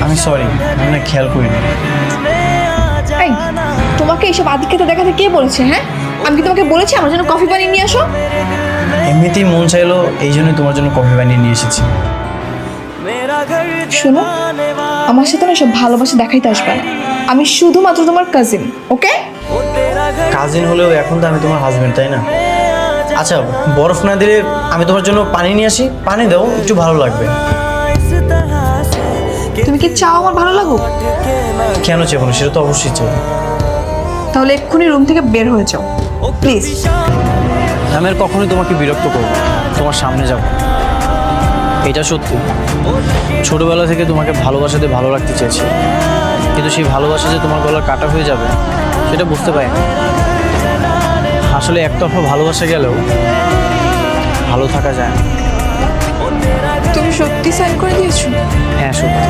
আমি সরি, আমি না খেয়াল করিনি। এই, তোমাকে এইসব আদিক্ষেতা দেখাতে কে বলেছে? হ্যাঁ, আমি কি তোমাকে বলেছি আমার জন্য কফি বানিয়ে নিয়ে আসো? এমনিতেই মন চাইলো, এই জন্যই তোমার জন্য কফি বানিয়ে নিয়ে এসেছি। শোনো, আমার সাথে না সব ভালোবাসা দেখাইতে আসবে না। আমি শুধুমাত্র তোমার কাজিন, ওকে? কাজিন হলেও এখন তো আমি তোমার হাজবেন্ড, তাই না? আচ্ছা, বরফ না দিলে আমি তোমার জন্য পানি নিয়ে আসি, পানি দাও, একটু ভালো লাগবে। তুমি কি চাও আমার ভালো লাগুক? কেন চাইবো না, সেটা তো অবশ্যই চাই। তাহলে এক্ষুনি রুম থেকে বের হয়ে যাও প্লিজ। আমি আর কখনোই তোমাকে বিরক্ত করবো না, তোমার সামনে যাব। এটা সত্যি, ছোটবেলা থেকে তোমাকে ভালোবাসাতে ভালো রাখতে চেয়েছি, কিন্তু সেই ভালোবাসা যে তোমার গলার কাটা হয়ে যাবে সেটা বুঝতে পারিনি। আসলে একতরফা ভালোবাসা গেলেও ভালো থাকা যায় না। তুমি সত্যি সাইন করে দিয়েছো? হ্যাঁ, সত্যি।